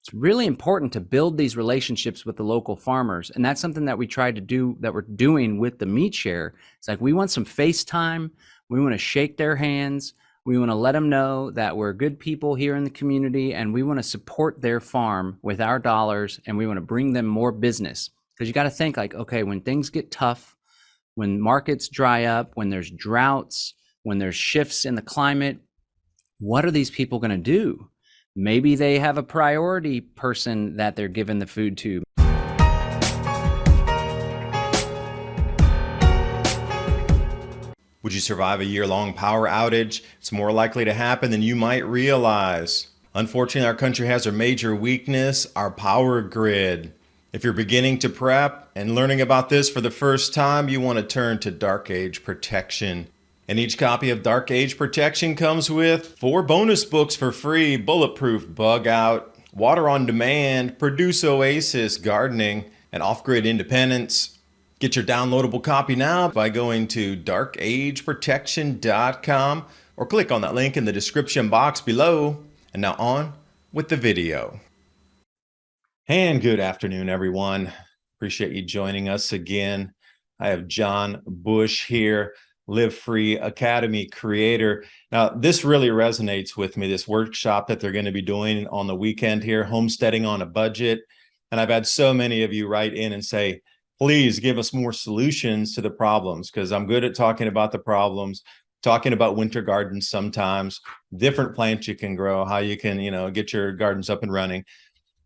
It's really important to build these relationships with the local farmers. And that's something that we try to do, that we're doing with the meat share. It's like, we want some face time. We want to shake their hands. We want to let them know that we're good people here in the community, and we want to support their farm with our dollars, and we want to bring them more business. Because you got to think like, okay, when things get tough, when markets dry up, when there's droughts, when there's shifts in the climate, what are these people going to do? Maybe they have a priority person that they're giving the food to. Would you survive a year-long power outage? It's more likely to happen than you might realize. Unfortunately, our country has a major weakness, our power grid. If you're beginning to prep and learning about this for the first time, you want to turn to Dark Age Protection. And each copy of Dark Age Protection comes with 4 bonus books for free: Bulletproof Bug Out, Water on Demand, Produce Oasis Gardening, and Off-Grid Independence. Get your downloadable copy now by going to darkageprotection.com or click on that link in the description box below. And now on with the video. And good afternoon, everyone. Appreciate you joining us again. I have John Bush here, LiveFree.Academy creator. Now, this really resonates with me, this workshop that they're going to be doing on the weekend here, Homesteading on a Budget. And I've had so many of you write in and say, please give us more solutions to the problems, because I'm good at talking about the problems, talking about winter gardens sometimes, different plants you can grow, how you can, get your gardens up and running.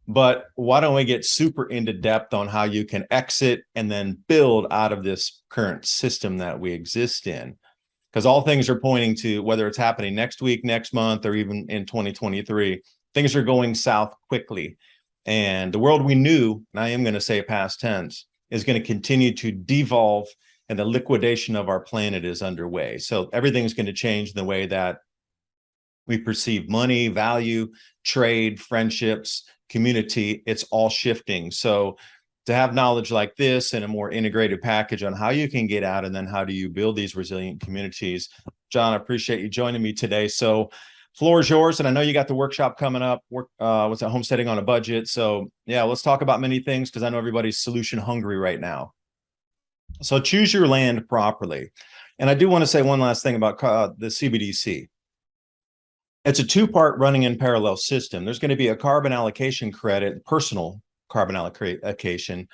But why don't we get super into depth on how you can exit and then build out of this current system that we exist in? Because all things are pointing to, whether it's happening next week, next month, or even in 2023, things are going south quickly. And the world we knew, and I am going to say past tense, is going to continue to devolve, and the liquidation of our planet is underway. So everything's going to change in the way that we perceive money, value, trade, friendships, community. It's all shifting. So to have knowledge like this and a more integrated package on how you can get out, and then how do you build these resilient communities. John, I appreciate you joining me today. So floor is yours. And I know you got the workshop coming up. What's that, Homesteading on a Budget? So yeah, let's talk about many things, because I know everybody's solution hungry right now. So choose your land properly. And I do want to say one last thing about the CBDC. It's a 2-part running in parallel system. There's going to be a carbon allocation credit, personal carbon allocation,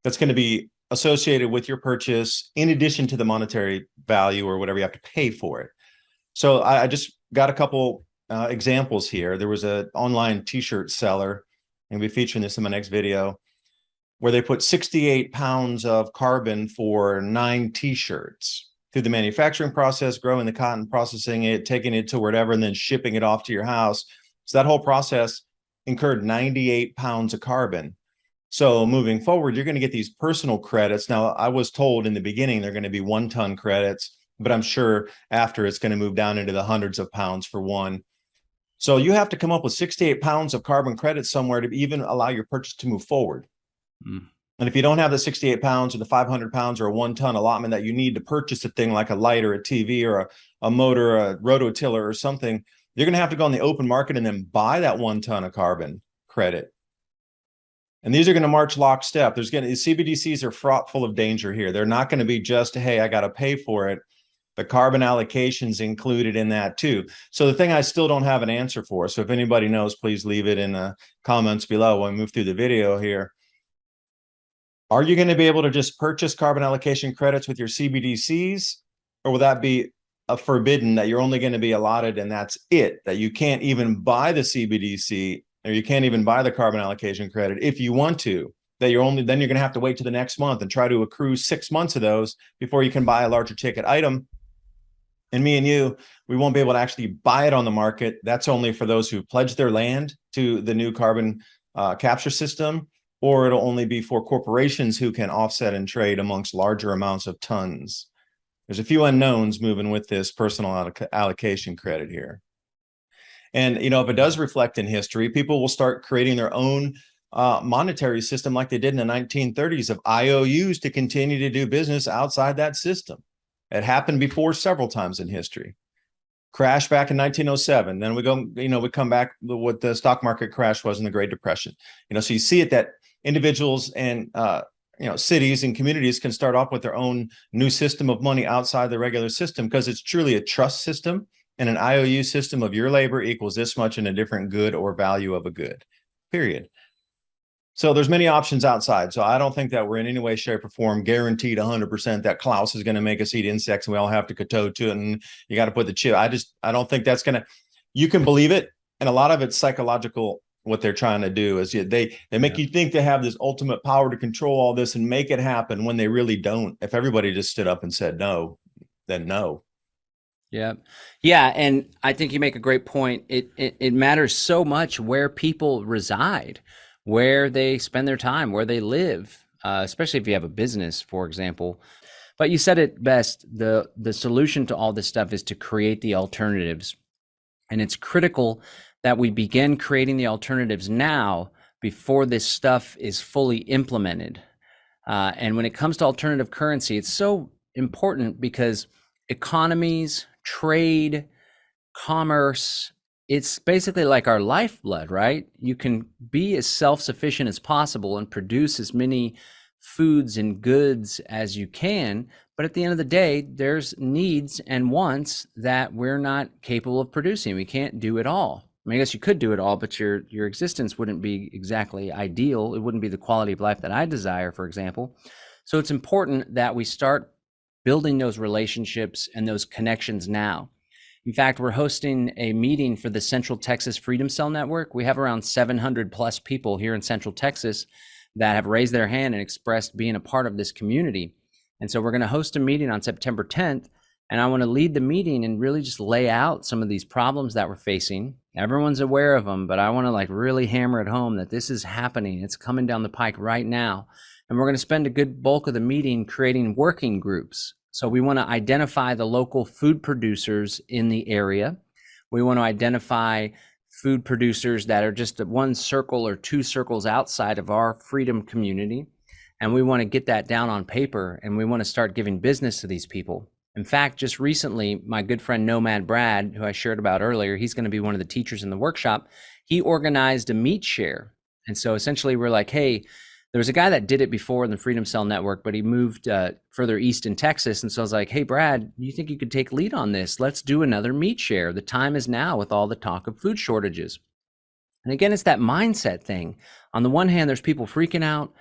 that's going to be associated with your purchase, in addition to the monetary value or whatever you have to pay for it. So I just got a couple examples here. There was an online t-shirt seller, and we'll be featuring this in my next video, where they put 68 pounds of carbon for 9 t-shirts through the manufacturing process, growing the cotton, processing it, taking it to whatever, and then shipping it off to your house. So that whole process incurred 98 pounds of carbon. So moving forward, you're going to get these personal credits. Now, I was told in the beginning they're going to be 1-ton credits, but I'm sure after it's going to move down into the hundreds of pounds for one. So you have to come up with 68 pounds of carbon credits somewhere to even allow your purchase to move forward. And if you don't have the 68 pounds or the 500 pounds or a 1-ton allotment that you need to purchase a thing like a light or a TV or a motor, a rototiller or something, you're going to have to go on the open market and then buy that 1-ton of carbon credit. And these are going to march lockstep. CBDCs are fraught full of danger here. They're not going to be just, hey, I got to pay for it. The carbon allocation's included in that too. So the thing I still don't have an answer for, so if anybody knows, please leave it in the comments below when we move through the video here. Are you going to be able to just purchase carbon allocation credits with your CBDCs? Or will that be a forbidden, that you're only going to be allotted and that's it, that you can't even buy the CBDC, or you can't even buy the carbon allocation credit if you want to, that then you're going to have to wait to the next month and try to accrue 6 months of those before you can buy a larger ticket item. And me and you, we won't be able to actually buy it on the market. That's only for those who pledged their land to the new carbon capture system, or it'll only be for corporations who can offset and trade amongst larger amounts of tons. There's a few unknowns moving with this personal allocation credit here. And, if it does reflect in history, people will start creating their own monetary system like they did in the 1930s of IOUs to continue to do business outside that system. It happened before several times in history. crash back in 1907. Then we come back what the stock market crash was in the Great Depression. So you see it that individuals and cities and communities can start off with their own new system of money outside the regular system, because it's truly a trust system and an IOU system of your labor equals this much in a different good or value of a good, period. So there's many options outside. So I don't think that we're in any way, shape, or form guaranteed 100% that Klaus is going to make us eat insects and we all have to kowtow to it and you got to put the chip. I don't think that's going to, you can believe it. And a lot of it's psychological. What they're trying to do is they make you think they have this ultimate power to control all this and make it happen when they really don't. If everybody just stood up and said no, then no. Yeah. Yeah. And I think you make a great point. It matters so much where people reside, where they spend their time, where they live, especially if you have a business, for example. But you said it best. The solution to all this stuff is to create the alternatives. And it's critical that we begin creating the alternatives now before this stuff is fully implemented. And when it comes to alternative currency, it's so important because economies, trade, commerce, it's basically like our lifeblood, right? You can be as self-sufficient as possible and produce as many foods and goods as you can, but at the end of the day, there's needs and wants that we're not capable of producing. We can't do it all. I mean, I guess you could do it all, but your existence wouldn't be exactly ideal. It wouldn't be the quality of life that I desire, for example. So it's important that we start building those relationships and those connections now. In fact, we're hosting a meeting for the Central Texas Freedom Cell Network. We have around 700 plus people here in Central Texas that have raised their hand and expressed being a part of this community. And so we're going to host a meeting on September 10th. And I want to lead the meeting and really just lay out some of these problems that we're facing. Everyone's aware of them, but I want to really hammer it home that this is happening. It's coming down the pike right now. And we're going to spend a good bulk of the meeting creating working groups. So we want to identify the local food producers in the area. We want to identify food producers that are just one circle or two circles outside of our freedom community. And we want to get that down on paper, and we want to start giving business to these people. In fact, just recently, my good friend Nomad Brad, who I shared about earlier, he's going to be one of the teachers in the workshop. He organized a meat share. And so essentially we're like, hey, there was a guy that did it before in the Freedom Cell Network, but he moved further east in Texas. And so I was like, hey, Brad, you think you could take lead on this? Let's do another meat share. The time is now with all the talk of food shortages. And again, it's that mindset thing. On the one hand, there's people freaking out.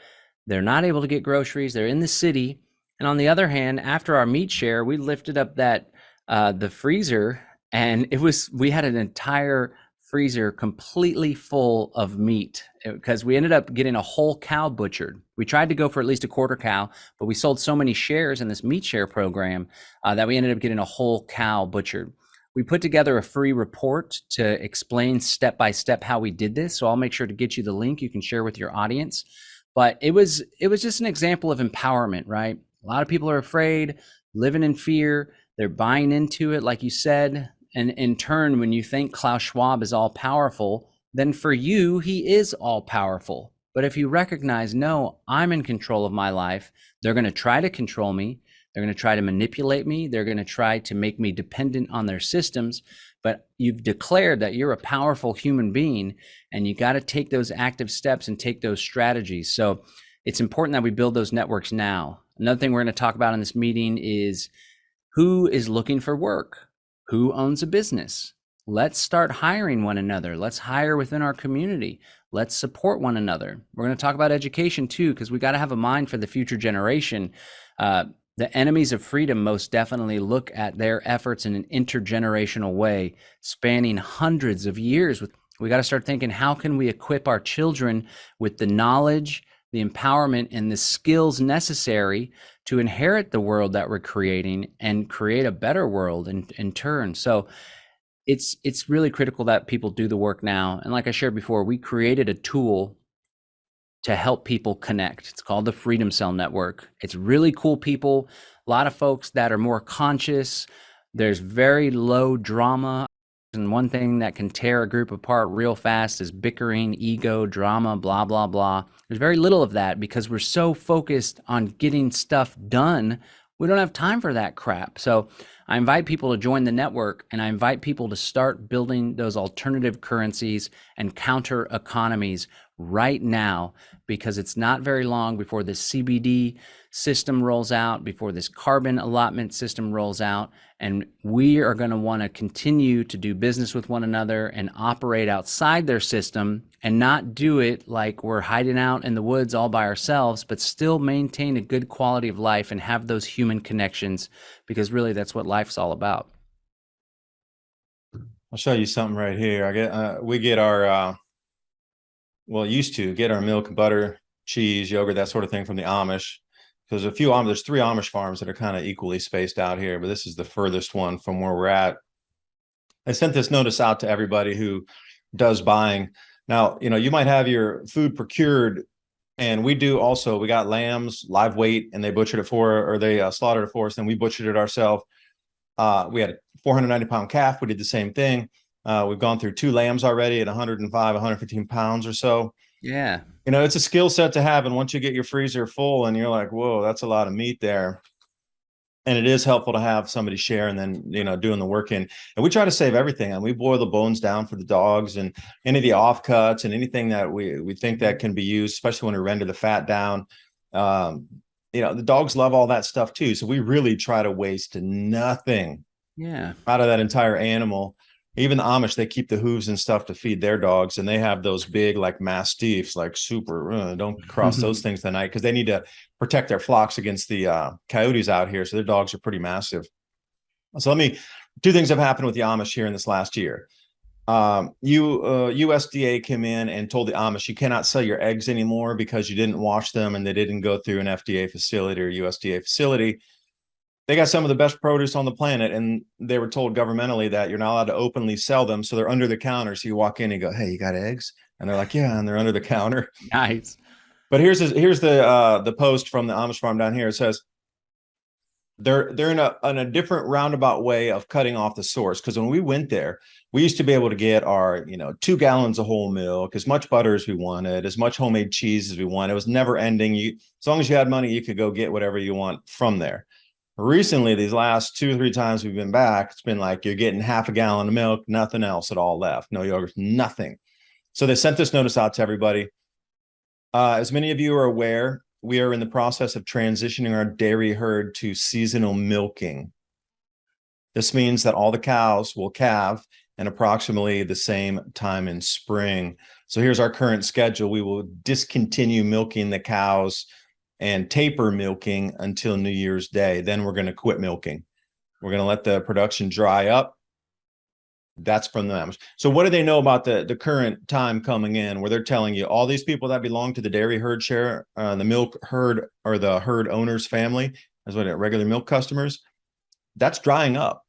They're not able to get groceries. They're in the city. And on the other hand, after our meat share, we lifted up the freezer, and we had an entire freezer completely full of meat because we ended up getting a whole cow butchered. We tried to go for at least a quarter cow, but we sold so many shares in this meat share program that we ended up getting a whole cow butchered. We put together a free report to explain step by step how we did this. So I'll make sure to get you the link you can share with your audience. But it was just an example of empowerment, right? A lot of people are afraid, living in fear. They're buying into it, like you said. And in turn, when you think Klaus Schwab is all powerful, then for you, he is all powerful. But if you recognize, no, I'm in control of my life, they're going to try to control me. They're going to try to manipulate me. They're going to try to make me dependent on their systems. But you've declared that you're a powerful human being, and you got to take those active steps and take those strategies. So it's important that we build those networks now. Another thing we're going to talk about in this meeting is who is looking for work, who owns a business. Let's start hiring one another. Let's hire within our community. Let's support one another. We're going to talk about education too, because we got to have a mind for the future generation. The enemies of freedom most definitely look at their efforts in an intergenerational way, spanning hundreds of years. We got to start thinking, how can we equip our children with the knowledge, the empowerment, and the skills necessary to inherit the world that we're creating and create a better world in turn. So it's really critical that people do the work now. And like I shared before, we created a tool to help people connect. It's called the Freedom Cell Network. It's really cool people, a lot of folks that are more conscious. There's very low drama. And one thing that can tear a group apart real fast is bickering, ego, drama, blah, blah, blah. There's very little of that because we're so focused on getting stuff done. We don't have time for that crap. So I invite people to join the network, and I invite people to start building those alternative currencies and counter economies right now, because it's not very long before this CBD system rolls out, before this carbon allotment system rolls out, and we are going to want to continue to do business with one another and operate outside their system, and not do it like we're hiding out in the woods all by ourselves, but still maintain a good quality of life and have those human connections, because really that's what life's all about. I'll show you something right here. We get our well, used to get our milk, butter, cheese, yogurt, that sort of thing from the Amish. There's there's 3 Amish farms that are kind of equally spaced out here, but this is the furthest one from where we're at. I sent this notice out to everybody who does buying. Now, you might have your food procured, and we do also. We got lambs, live weight, and they butchered it or they slaughtered it for us, and we butchered it ourselves. We had a 490-pound calf. We did the same thing. We've gone through 2 lambs already at 105, 115 pounds or so. Yeah. It's a skill set to have. And once you get your freezer full and you're like, whoa, that's a lot of meat there. And it is helpful to have somebody share and then, doing the work in. And we try to save everything. And we boil the bones down for the dogs and any of the offcuts and anything that we think that can be used, especially when we render the fat down. The dogs love all that stuff too. So we really try to waste nothing out of that entire animal. Even the Amish, they keep the hooves and stuff to feed their dogs, and they have those big like mastiffs, like super. Don't cross those things tonight, because they need to protect their flocks against the coyotes out here. So their dogs are pretty massive. So 2 things have happened with the Amish here in this last year. USDA came in and told the Amish you cannot sell your eggs anymore because you didn't wash them and they didn't go through an FDA facility or USDA facility. They got some of the best produce on the planet, and they were told governmentally that you're not allowed to openly sell them. So they're under the counter. So you walk in and you go, "Hey, you got eggs?" And they're like, "Yeah," and they're under the counter. Nice. But here's the post from the Amish farm down here. It says they're in a different roundabout way of cutting off the source. Because when we went there, we used to be able to get our 2 gallons of whole milk, as much butter as we wanted, as much homemade cheese as we wanted. It was never ending. As long as you had money, you could go get whatever you want from there. Recently, these last 2 or 3 times we've been back, it's been like you're getting half a gallon of milk, nothing else at all left, no yogurt, nothing. So they sent this notice out to everybody. As many of you are aware, we are in the process of transitioning our dairy herd to seasonal milking. This means that all the cows will calve in approximately the same time in spring. So here's our current schedule. We will discontinue milking the cows and taper milking until New Year's Day. Then we're going to quit milking. We're going to let the production dry up. That's from them. So what do they know about the current time coming in, where they're telling you all these people that belong to the dairy herd share, the milk herd or the herd owners family, as what regular milk customers, that's drying up.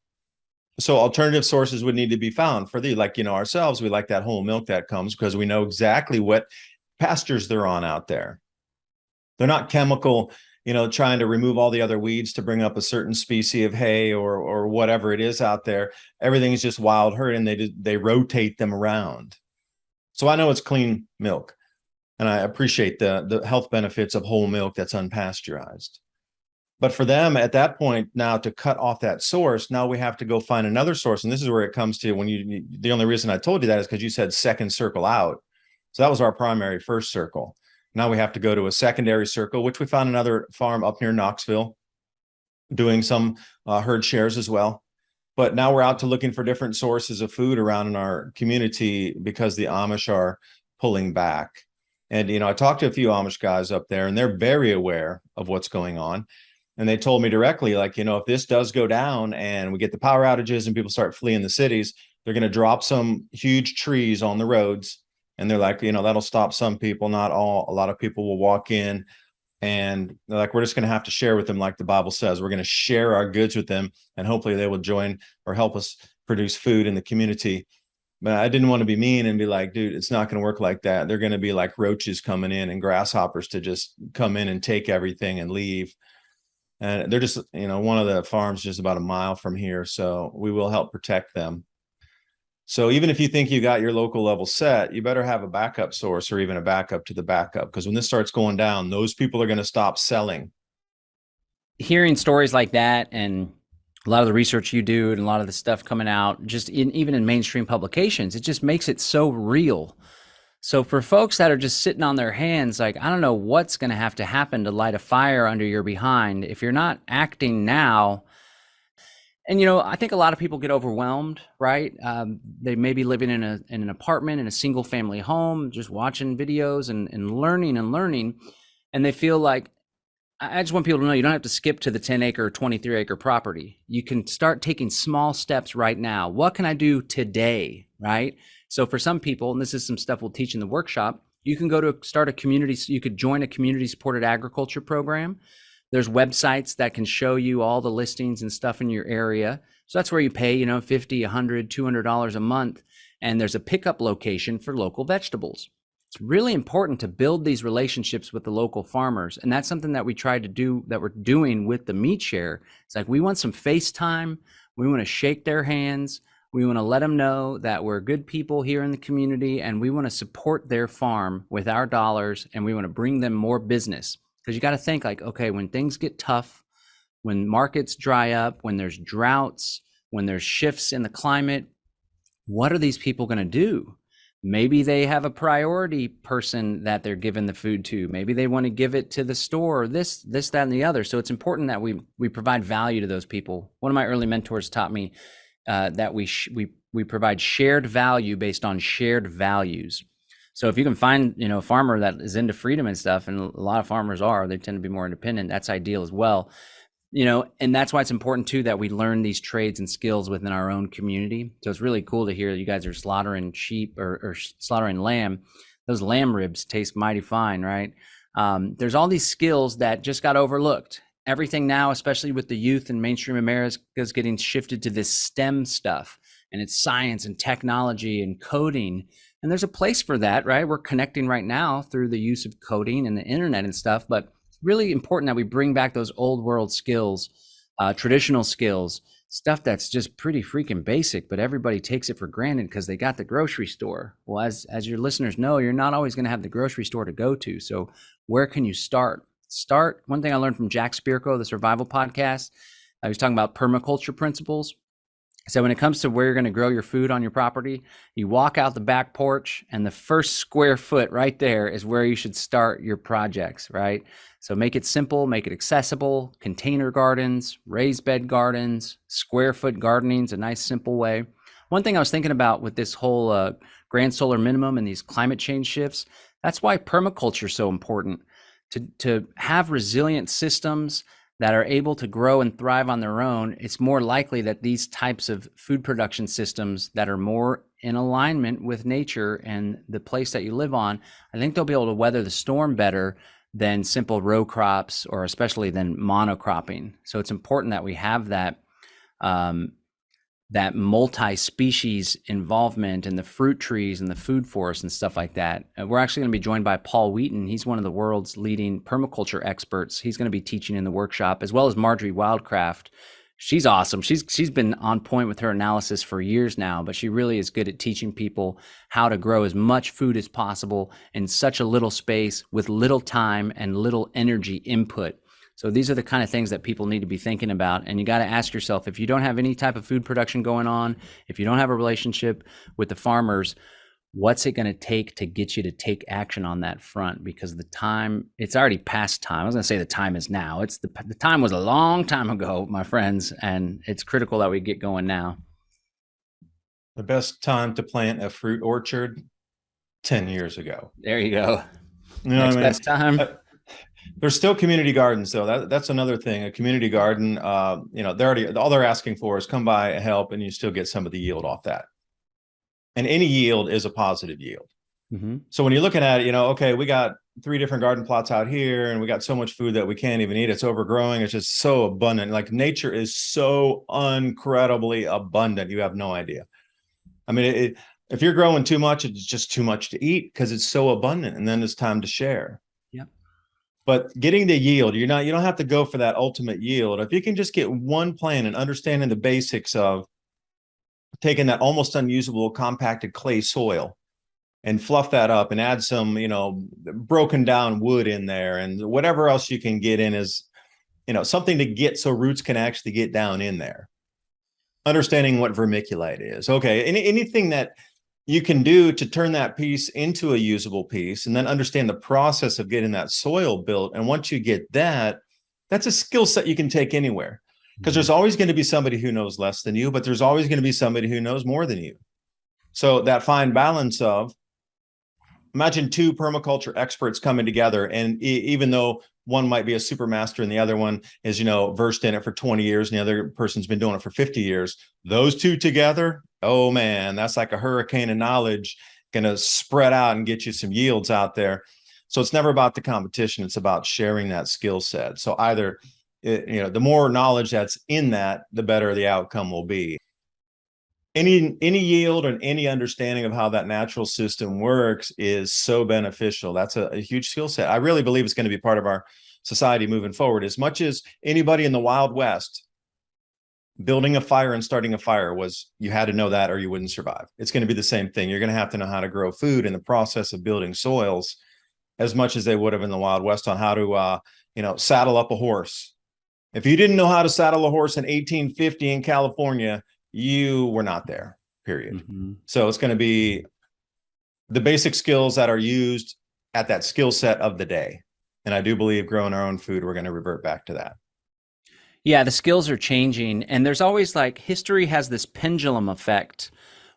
So alternative sources would need to be found for ourselves. We like that whole milk that comes because we know exactly what pastures they're on out there. They're not chemical, trying to remove all the other weeds to bring up a certain species of hay or whatever it is out there. Everything is just wild herd, and they rotate them around. So I know it's clean milk, and I appreciate the health benefits of whole milk that's unpasteurized. But for them at that point now to cut off that source, now we have to go find another source. And this is where it comes to the only reason I told you that is because you said second circle out. So that was our primary first circle. Now we have to go to a secondary circle, which we found another farm up near Knoxville doing some herd shares as well. But now we're out to looking for different sources of food around in our community because the Amish are pulling back. And, I talked to a few Amish guys up there, and they're very aware of what's going on. And they told me directly, if this does go down and we get the power outages and people start fleeing the cities, they're going to drop some huge trees on the roads. And they're like, that'll stop some people, not all. A lot of people will walk in, and they're like, we're just going to have to share with them, like the Bible says. We're going to share our goods with them, and hopefully they will join or help us produce food in the community. But I didn't want to be mean and be like, dude, it's not going to work like that. They're going to be like roaches coming in and grasshoppers to just come in and take everything and leave. And they're just, one of the farms just about a mile from here. So we will help protect them. So even if you think you got your local level set, you better have a backup source or even a backup to the backup, because when this starts going down, those people are going to stop selling. Hearing stories like that and a lot of the research you do and a lot of the stuff coming out just even in mainstream publications, it just makes it so real. So for folks that are just sitting on their hands, like, I don't know what's going to have to happen to light a fire under your behind. If you're not acting now, and I think a lot of people get overwhelmed, right? They may be living in an apartment in a single family home, just watching videos and learning, and they feel like, I just want people to know you don't have to skip to the 10-acre or 23-acre property. You can start taking small steps right now. What can I do today, right? So for some people, and this is some stuff we'll teach in the workshop, you can go to start a community. You could join a community-supported agriculture program. There's websites that can show you all the listings and stuff in your area. So that's where you pay, $50, $100, $200 a month. And there's a pickup location for local vegetables. It's really important to build these relationships with the local farmers. And that's something that we tried to do, that we're doing with the meat share. It's like, we want some face time. We want to shake their hands. We want to let them know that we're good people here in the community, and we want to support their farm with our dollars, and we want to bring them more business. Because you got to think like, okay, when things get tough, when markets dry up, when there's droughts, when there's shifts in the climate, what are these people going to do? Maybe they have a priority person that they're giving the food to. Maybe they want to give it to the store, this, that, and the other. So it's important that we provide value to those people. One of my early mentors taught me that we provide shared value based on shared values. So if you can find, a farmer that is into freedom and stuff, and a lot of farmers are, they tend to be more independent, that's ideal as well. And that's why it's important too that we learn these trades and skills within our own community. So it's really cool to hear that you guys are slaughtering sheep or slaughtering lamb. Those lamb ribs taste mighty fine, right? There's all these skills that just got overlooked. Everything now, especially with the youth and mainstream America, is getting shifted to this STEM stuff, and it's science and technology and coding. And there's a place for that, right? We're connecting right now through the use of coding and the internet and stuff, but it's really important that we bring back those old world skills, traditional skills, stuff that's just pretty freaking basic, but everybody takes it for granted because they got the grocery store. Well, as your listeners know, you're not always going to have the grocery store to go to. So where can you start? One thing I learned from Jack Spirko, the survival podcast, I was talking about permaculture principles. So when it comes to where you're going to grow your food on your property, you walk out the back porch, and the first square foot right there is where you should start your projects, right? So make it simple, make it accessible, container gardens, raised bed gardens, square foot gardening is a nice simple way. One thing I was thinking about with this whole grand solar minimum and these climate change shifts, that's why permaculture is so important, to have resilient systems that are able to grow and thrive on their own. It's more likely that these types of food production systems that are more in alignment with nature and the place that you live on, I think they'll be able to weather the storm better than simple row crops, or especially than monocropping. So it's important that we have that that multi-species involvement in the fruit trees and the food forests and stuff like that. We're actually going to be joined by Paul Wheaton. He's one of the world's leading permaculture experts. He's going to be teaching in the workshop, as well as Marjorie Wildcraft. She's awesome. She's been on point with her analysis for years now, but she really is good at teaching people how to grow as much food as possible in such a little space with little time and little energy input. So these are the kind of things that people need to be thinking about. And you got to ask yourself, if you don't have any type of food production going on, if you don't have a relationship with the farmers, what's it going to take to get you to take action on that front? Because the time, it's already past time. I was going to say the time is now. It's the time was a long time ago, my friends, and it's critical that we get going now. The best time to plant a fruit orchard, 10 years ago. There you go. Next best time. There's still community gardens, though. That's another thing. A community garden, they're all they're asking for is come by and help, and you still get some of the yield off that. And any yield is a positive yield. Mm-hmm. So when you're looking at it, okay, we got 3 different garden plots out here, and we got so much food that we can't even eat. It's overgrowing. It's just so abundant. Like, nature is so incredibly abundant. You have no idea. I mean, if you're growing too much, it's just too much to eat because it's so abundant, and then it's time to share. Yep. But getting the yield, you don't have to go for that ultimate yield. If you can just get one plant and understanding the basics of taking that almost unusable compacted clay soil and fluff that up and add some, broken down wood in there, and whatever else you can get in is, something to get so roots can actually get down in there. understanding what vermiculite is. Okay, anything that you can do to turn that piece into a usable piece, and then understand the process of getting that soil built. And once you get that, that's a skill set you can take anywhere, because there's always going to be somebody who knows less than you, but there's always going to be somebody who knows more than you. So that fine balance of, imagine two permaculture experts coming together, and even though one might be a super master and the other one is, versed in it for 20 years and the other person's been doing it for 50 years, those two together, oh man, that's like a hurricane of knowledge, going to spread out and get you some yields out there. So it's never about the competition, it's about sharing that skill set. So either the more knowledge that's in that, the better the outcome will be. Any yield and any understanding of how that natural system works is so beneficial. That's a huge skill set. I really believe it's going to be part of our society moving forward. As much as anybody in the Wild West, building a fire and starting a fire was, you had to know that or you wouldn't survive. It's going to be the same thing. You're going to have to know how to grow food in the process of building soils as much as they would have in the Wild West on how to, saddle up a horse. If you didn't know how to saddle a horse in 1850 in California, you were not there, period. Mm-hmm. So it's going to be the basic skills that are used at that skill set of the day. And I do believe growing our own food, we're going to revert back to that. Yeah, the skills are changing. And there's always history has this pendulum effect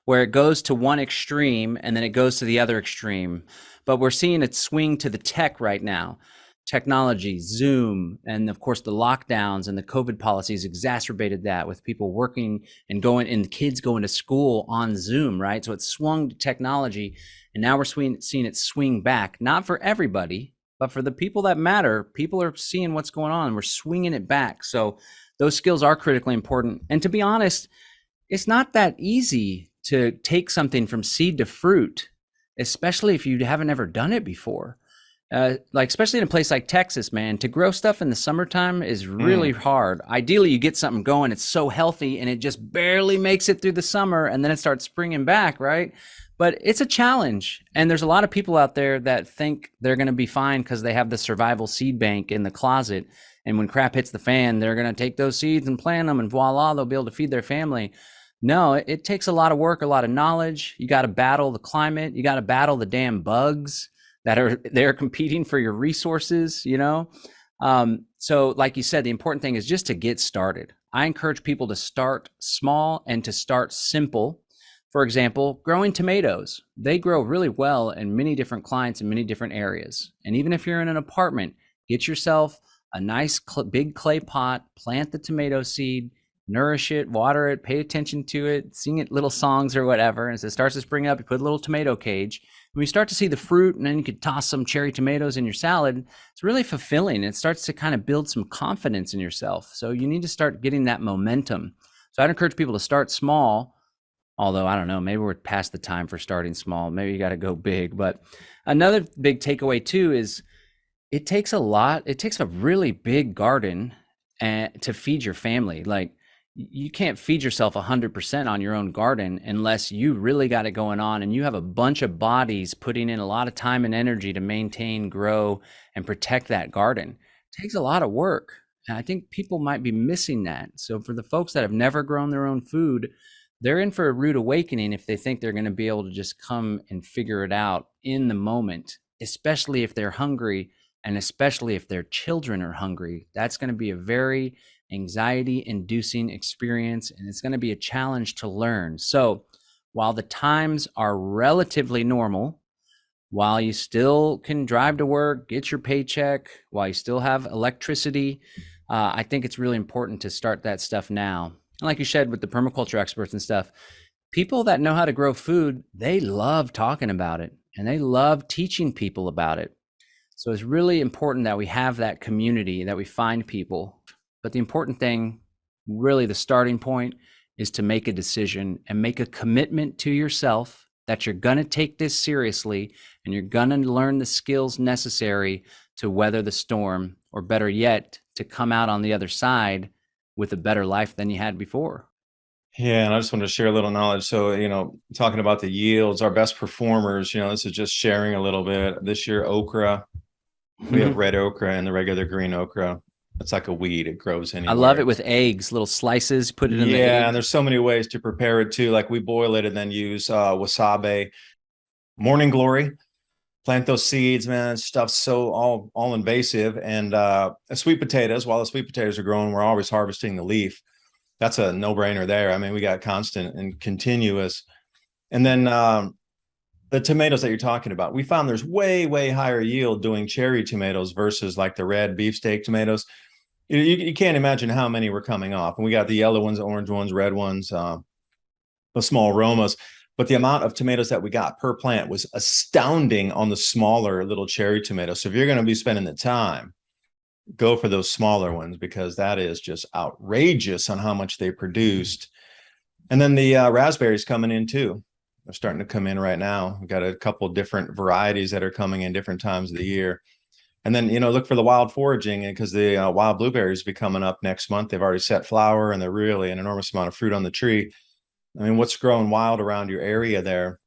where it goes to one extreme and then it goes to the other extreme. But we're seeing it swing to the tech right now. Technology, Zoom, and of course the lockdowns and the COVID policies exacerbated that, with people working and kids going to school on Zoom, right? So it swung to technology, and now we're seeing it swing back, not for everybody, but for the people that matter. People are seeing what's going on, and we're swinging it back. So those skills are critically important. And to be honest, it's not that easy to take something from seed to fruit, especially if you haven't ever done it before. Especially in a place like Texas, man, to grow stuff in the summertime is really hard. Ideally, you get something going, it's so healthy, and it just barely makes it through the summer, and then it starts springing back, right? But it's a challenge, and there's a lot of people out there that think they're going to be fine because they have the survival seed bank in the closet, and when crap hits the fan, they're going to take those seeds and plant them, and voila, they'll be able to feed their family. No, it takes a lot of work, a lot of knowledge. You got to battle the climate. You got to battle the damn bugs that are there competing for your resources, So like you said, the important thing is just to get started. I encourage people to start small and to start simple. For example, growing tomatoes. They grow really well in many different climates in many different areas. And even if you're in an apartment, get yourself a nice big clay pot, plant the tomato seed, nourish it, water it, pay attention to it, sing it little songs or whatever. And as it starts to spring up, you put a little tomato cage. When you start to see the fruit, and then you could toss some cherry tomatoes in your salad, it's really fulfilling. It starts to kind of build some confidence in yourself. So you need to start getting that momentum. So I'd encourage people to start small, although I don't know, maybe we're past the time for starting small. Maybe you got to go big. But another big takeaway too is it takes a really big garden to feed your family. You can't feed yourself 100% on your own garden unless you really got it going on and you have a bunch of bodies putting in a lot of time and energy to maintain, grow, and protect that garden. It takes a lot of work. And I think people might be missing that. So for the folks that have never grown their own food, they're in for a rude awakening if they think they're going to be able to just come and figure it out in the moment, especially if they're hungry and especially if their children are hungry. That's going to be a very anxiety-inducing experience, and it's going to be a challenge to learn. So while the times are relatively normal, while you still can drive to work, get your paycheck, while you still have electricity, I think it's really important to start that stuff now. And like you said, with the permaculture experts and stuff, people that know how to grow food, they love talking about it, and they love teaching people about it. So it's really important that we have that community, that we find people. But the important thing, really the starting point, is to make a decision and make a commitment to yourself that you're going to take this seriously and you're going to learn the skills necessary to weather the storm, or better yet, to come out on the other side with a better life than you had before. Yeah, and I just want to share a little knowledge. So, talking about the yields, our best performers, this is just sharing a little bit. This year, okra, we have red okra and the regular green okra. It's like a weed. It grows I love anywhere. it with eggs, little slices, put it in the Yeah, and egg. there's so many ways to prepare it too. Like we boil it and then use wasabi, morning glory, plant those seeds, man. Stuff's so all invasive. And sweet potatoes, while the sweet potatoes are growing, we're always harvesting the leaf. That's a no-brainer there. I mean, we got constant and continuous. And then the tomatoes that you're talking about, we found there's way higher yield doing cherry tomatoes versus like the red beefsteak tomatoes. You can't imagine how many were coming off. And we got the yellow ones, orange ones, red ones, the small aromas. But the amount of tomatoes that we got per plant was astounding on the smaller little cherry tomatoes. So if you're going to be spending the time, go for those smaller ones, because that is just outrageous on how much they produced. And then the raspberries coming in too. They're starting to come in right now. We've got a couple different varieties that are coming in different times of the year. And then, look for the wild foraging, because the wild blueberries will be coming up next month. They've already set flower and they're really an enormous amount of fruit on the tree. I mean, what's growing wild around your area there?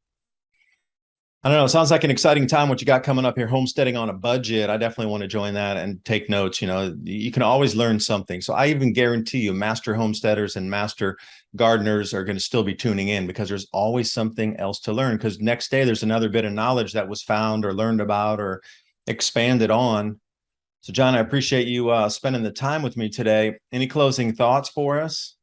I don't know. It sounds like an exciting time what you got coming up here, homesteading on a budget. I definitely want to join that and take notes. You can always learn something. So I even guarantee you master homesteaders and master gardeners are going to still be tuning in, because there's always something else to learn, because next day there's another bit of knowledge that was found or learned about or expanded on. So John, I appreciate you spending the time with me today. Any closing thoughts for us?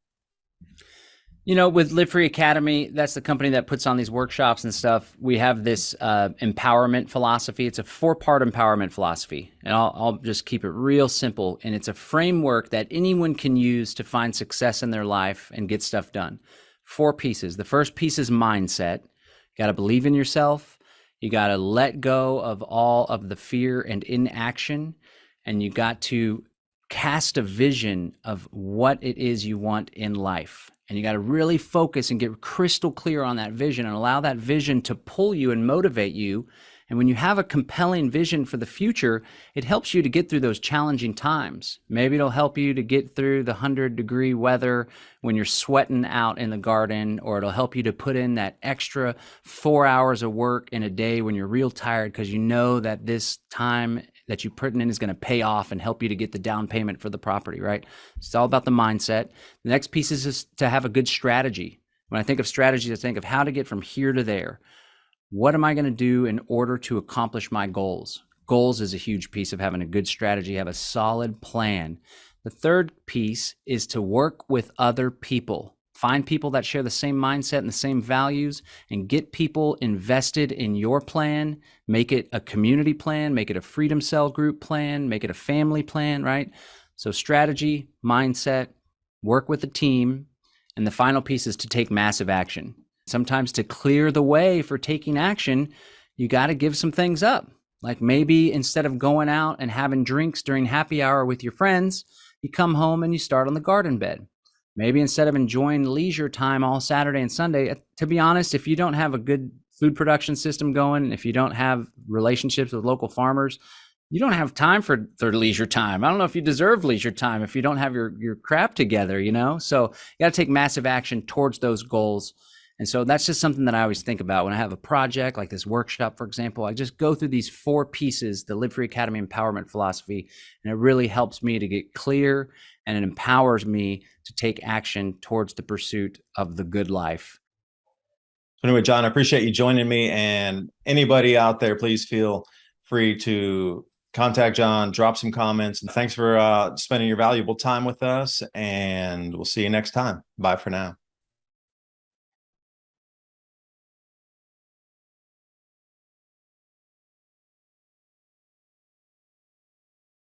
With LiveFree.Academy, that's the company that puts on these workshops and stuff. We have this empowerment philosophy. It's a 4-part empowerment philosophy. And I'll just keep it real simple. And it's a framework that anyone can use to find success in their life and get stuff done. 4 pieces. The first piece is mindset. You got to believe in yourself. You got to let go of all of the fear and inaction. And you got to cast a vision of what it is you want in life. And you got to really focus and get crystal clear on that vision and allow that vision to pull you and motivate you. And when you have a compelling vision for the future, it helps you to get through those challenging times. Maybe it'll help you to get through the 100-degree weather when you're sweating out in the garden, or it'll help you to put in that extra 4 hours of work in a day when you're real tired, because you know that this time that you put in is going to pay off and help you to get the down payment for the property, right? It's all about the mindset. The next piece is to have a good strategy. When I think of strategy, I think of how to get from here to there. What am I going to do in order to accomplish my goals? Goals is a huge piece of having a good strategy, have a solid plan. The third piece is to work with other people. Find people that share the same mindset and the same values, and get people invested in your plan. Make it a community plan, make it a freedom cell group plan, make it a family plan, right? So strategy, mindset, work with a team. And the final piece is to take massive action. Sometimes to clear the way for taking action, you got to give some things up. Like maybe instead of going out and having drinks during happy hour with your friends, you come home and you start on the garden bed. Maybe instead of enjoying leisure time all Saturday and Sunday, to be honest, if you don't have a good food production system going, if you don't have relationships with local farmers, you don't have time for leisure time. I don't know if you deserve leisure time if you don't have your crap together, So you got to take massive action towards those goals. And so that's just something that I always think about when I have a project like this workshop, for example. I just go through these 4 pieces, the LiveFree.Academy empowerment philosophy, and it really helps me to get clear, and it empowers me to take action towards the pursuit of the good life. So anyway, John, I appreciate you joining me, and anybody out there, please feel free to contact John, drop some comments, and thanks for spending your valuable time with us, and we'll see you next time. Bye for now.